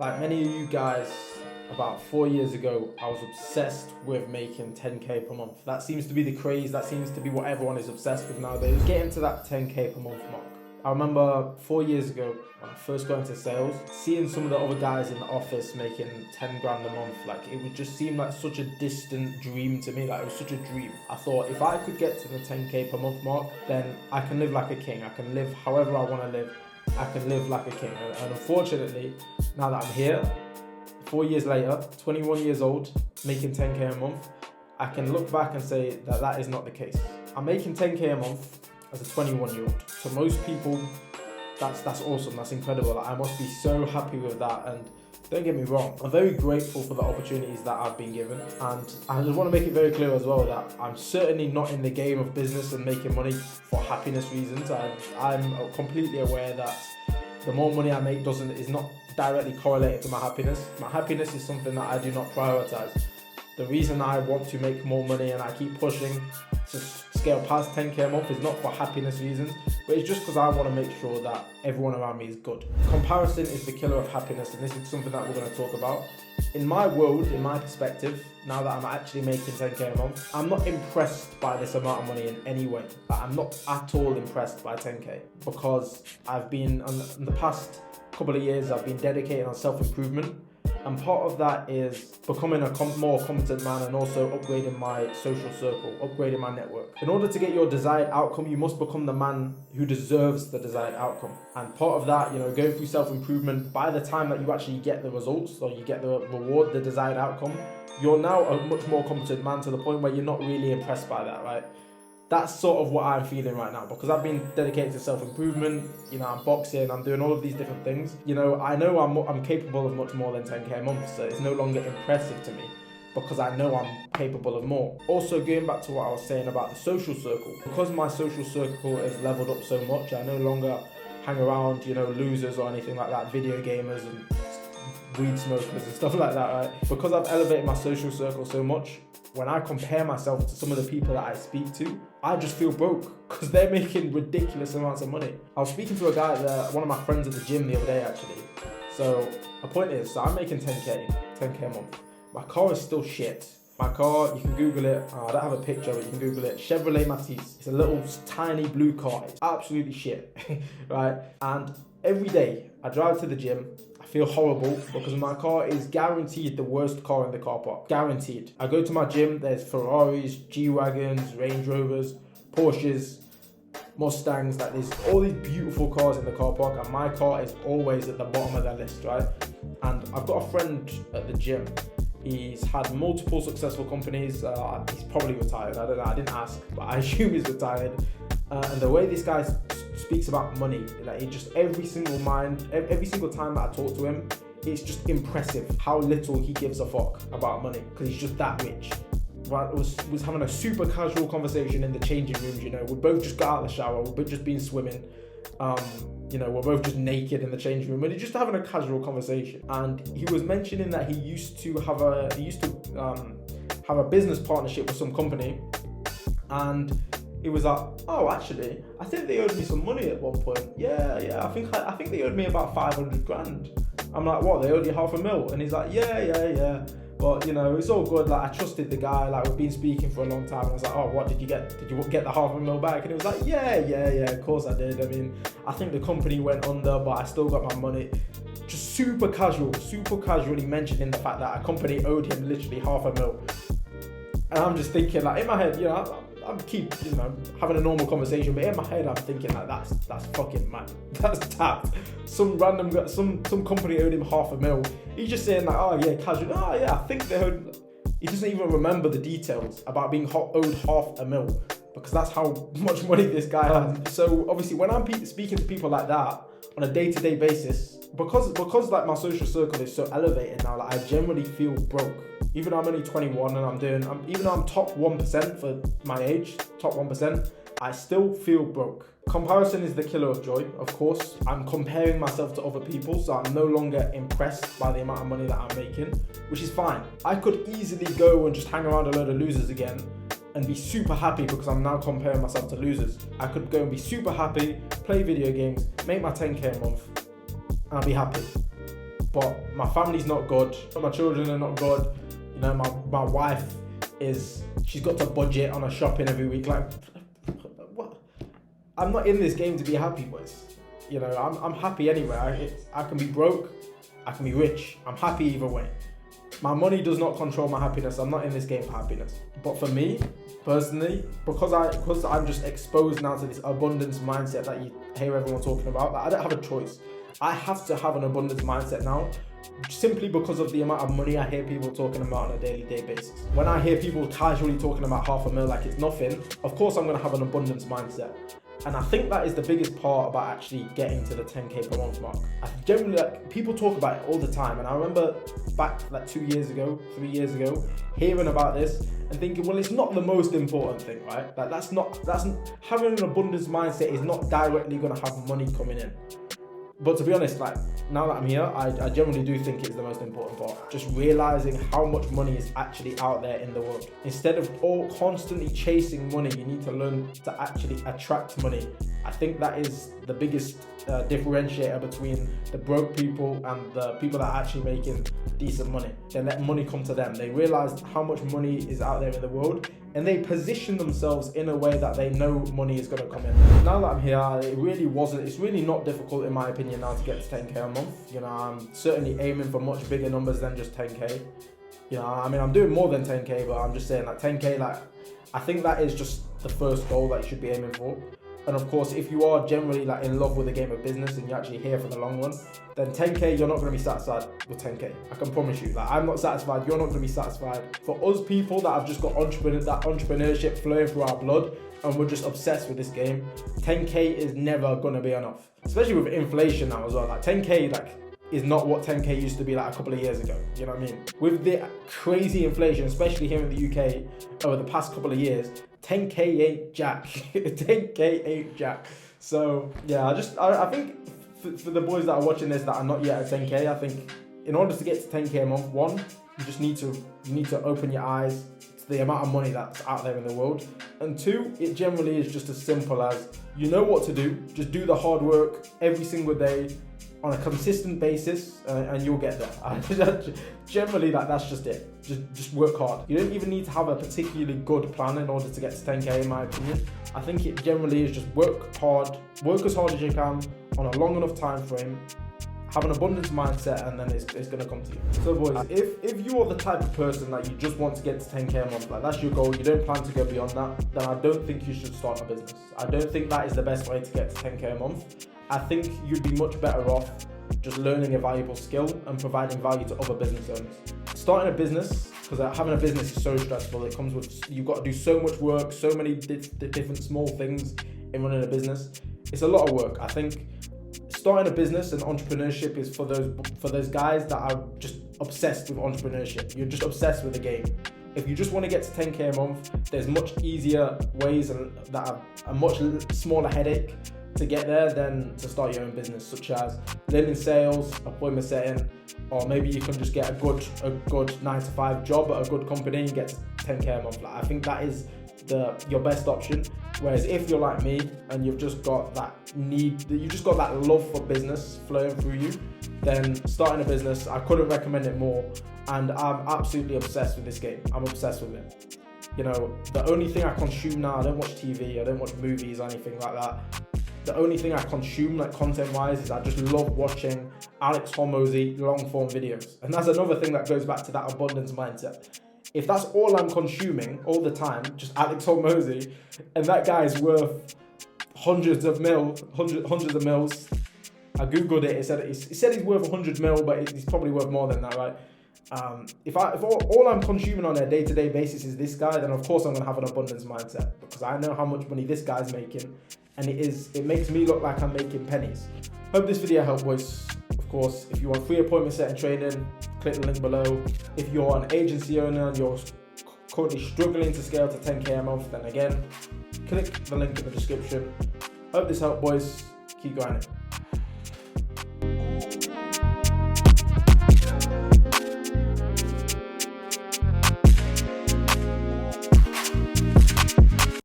Like many of you guys, about 4 years ago, I was obsessed with making 10k per month. That seems to be the craze, that seems to be what everyone is obsessed with nowadays. Getting to that 10k per month mark. I remember 4 years ago, when I first got into sales, seeing some of the other guys in the office making 10 grand a month, like it would just seem like such a distant dream to me, like it was such a dream. I thought if I could get to the 10k per month mark, then I can live like a king, I can live however I want to live. I can live like a king. And unfortunately, now that I'm here, 4 years later, 21 years old, making 10k a month, I can look back and say that that is not the case. I'm making 10k a month as a 21-year-old. To most people, that's awesome, that's incredible. I must be so happy with that, and don't get me wrong, I'm very grateful for the opportunities that I've been given, and I just want to make it very clear as well that I'm certainly not in the game of business and making money for happiness reasons. I'm completely aware that the more money I make is not directly correlated to my happiness. My happiness is something that I do not prioritize. The reason I want to make more money and I keep pushing to scale past 10k a month is not for happiness reasons, but it's just because I want to make sure that everyone around me is good. Comparison is the killer of happiness, and this is something that we're going to talk about. In my world, in my perspective, now that I'm actually making 10k a month, I'm not impressed by this amount of money in any way. I'm not at all impressed by 10k, because I've been, in the past couple of years, I've been dedicating on self-improvement. And part of that is becoming a more competent man, and also upgrading my social circle, upgrading my network. In order to get your desired outcome, you must become the man who deserves the desired outcome. And part of that, going through self-improvement, by the time that you actually get the results, or you get the reward, the desired outcome, you're now a much more competent man, to the point where you're not really impressed by that, right? That's sort of what I'm feeling right now, because I've been dedicated to self-improvement. I'm boxing, I'm doing all of these different things. I know I'm capable of much more than 10k a month, so it's no longer impressive to me, because I know I'm capable of more. Also, going back to what I was saying about the social circle, because my social circle is leveled up so much, I no longer hang around, losers or anything like that, video gamers and weed smokers and stuff like that, right? Because I've elevated my social circle so much, when I compare myself to some of the people that I speak to, I just feel broke, because they're making ridiculous amounts of money. I was speaking to a guy, one of my friends at the gym the other day actually. So the point is, I'm making 10k a month. My car is still shit. My car, you can Google it. I don't have a picture, but you can Google it. Chevrolet Matiz. It's a little tiny blue car. It's absolutely shit, right? And every day I drive to the gym, I feel horrible, because my car is guaranteed the worst car in the car park. Guaranteed. I go to my gym, there's Ferraris, G-Wagons, Range Rovers, Porsches, Mustangs, like there's all these beautiful cars in the car park, and my car is always at the bottom of the list, right? And I've got a friend at the gym. He's had multiple successful companies. He's probably retired. I don't know. I didn't ask, but I assume he's retired. And the way this guy speaks about money, like it just every single time that I talk to him, it's just impressive how little he gives a fuck about money, because he's just that rich. Right, was having a super casual conversation in the changing rooms. We both just got out of the shower. We're both just been swimming. We're both just naked in the changing room, and he's just having a casual conversation. And he was mentioning that he used to have a business partnership with some company, and he was like, oh, actually, I think they owed me some money at one point. Yeah, I think they owed me about 500 grand. I'm like, what? They owed you $500,000? And he's like, yeah. But it's all good. Like, I trusted the guy. Like, we've been speaking for a long time. I was like, oh, what did you get? Did you get the $500,000 back? And he was like, yeah. Of course I did. I mean, I think the company went under, but I still got my money. Just super casually mentioning the fact that a company owed him literally $500,000. And I'm just thinking, like, in my head, I'm keep having a normal conversation, but in my head I'm thinking like that's fucking mad. That's tap. Some company owed him $500,000. He's just saying like, oh yeah, casual. Oh yeah, I think they owed. He doesn't even remember the details about being owed $500,000, because that's how much money this guy has. So obviously, when I'm speaking to people like that on a day-to-day basis, because like my social circle is so elevated now, like I generally feel broke. Even though I'm only 21 and even though I'm top 1% for my age, top 1%, I still feel broke. Comparison is the killer of joy, of course. I'm comparing myself to other people, so I'm no longer impressed by the amount of money that I'm making, which is fine. I could easily go and just hang around a load of losers again and be super happy, because I'm now comparing myself to losers. I could go and be super happy, play video games, make my 10k a month, and I'll be happy. but my family's not good, my children are not good, you know, my wife she's got to budget on her shopping every week. Like, what? I'm not in this game to be happy, boys. You know, I'm happy anyway. I can be broke, I can be rich, I'm happy either way. My money does not control my happiness. I'm not in this game for happiness. But for me, personally, because I'm just exposed now to this abundance mindset that you hear everyone talking about, that I don't have a choice. I have to have an abundance mindset now, simply because of the amount of money I hear people talking about on a daily basis. When I hear people casually talking about $500,000 like it's nothing, of course I'm going to have an abundance mindset. And I think that is the biggest part about actually getting to the 10K per month mark. I generally, like, people talk about it all the time, and I remember back like 3 years ago, hearing about this and thinking, well, it's not the most important thing, right? Like that's having an abundance mindset is not directly going to have money coming in. But to be honest, like, now that I'm here, I generally do think it's the most important part. Just realizing how much money is actually out there in the world. Instead of constantly chasing money, you need to learn to actually attract money. I think that is the biggest differentiator between the broke people and the people that are actually making decent money. They let money come to them. They realize how much money is out there in the world, and they position themselves in a way that they know money is going to come in. Now that I'm here, it's really not difficult in my opinion now to get to 10K a month. You know, I'm certainly aiming for much bigger numbers than just 10K. You know, I mean, I'm doing more than 10K, but I'm just saying like 10K, like, I think that is just the first goal that you should be aiming for. And of course, if you are generally like in love with the game of business and you're actually here for the long run, then 10K, you're not going to be satisfied with 10K. I can promise you. Like, I'm not satisfied. You're not going to be satisfied. For us people that have just got that entrepreneurship flowing through our blood, and we're just obsessed with this game, 10K is never going to be enough. Especially with inflation now as well. Like 10K, like, is not what 10K used to be like a couple of years ago. You know what I mean? With the crazy inflation, especially here in the UK over the past couple of years, 10K ain't jack. 10K ain't jack. So yeah, I think for the boys that are watching this that are not yet at 10K, I think in order to get to 10K a month, one, you just need to open your eyes to the amount of money that's out there in the world. And two, it generally is just as simple as, you know what to do, just do the hard work every single day on a consistent basis, and you'll get there. Generally, that's just it. Just work hard. You don't even need to have a particularly good plan in order to get to 10K, in my opinion. I think it generally is just work hard, work as hard as you can on a long enough time frame, have an abundance mindset, and then it's going to come to you. So boys, if you are the type of person that you just want to get to 10K a month, like that's your goal, you don't plan to go beyond that, then I don't think you should start a business. I don't think that is the best way to get to 10K a month. I think you'd be much better off just learning a valuable skill and providing value to other business owners. Starting a business, because having a business is so stressful, it comes with, you've got to do so much work, so many different small things in running a business. It's a lot of work. I think starting a business and entrepreneurship is for those guys that are just obsessed with entrepreneurship. You're just obsessed with the game. If you just want to get to 10K a month, there's much easier ways and that are a much smaller headache to get there than to start your own business, such as learning sales, appointment setting, or maybe you can just get a good 9-to-5 job at a good company and get to 10K a month. Like, I think that is your best option. Whereas if you're like me and you've just got that love for business flowing through you, then starting a business, I couldn't recommend it more. And I'm absolutely obsessed with this game. I'm obsessed with it. You know, the only thing I consume now, I don't watch TV, I don't watch movies or anything like that. The only thing I consume, like content-wise, is I just love watching Alex Hormozy long-form videos. And that's another thing that goes back to that abundance mindset. If that's all I'm consuming all the time, just Alex Hormozy, and that guy is worth hundreds of mils. I googled it. It said he's worth 100 mil, but he's probably worth more than that, right? If all I'm consuming on a day-to-day basis is this guy, then of course I'm gonna have an abundance mindset, because I know how much money this guy's making, and it makes me look like I'm making pennies. Hope this video helped, boys. Of course, if you want free appointment setting training, click the link below. If you're an agency owner and you're currently struggling to scale to 10K a month, then again, click the link in the description. Hope this helped, boys. Keep grinding.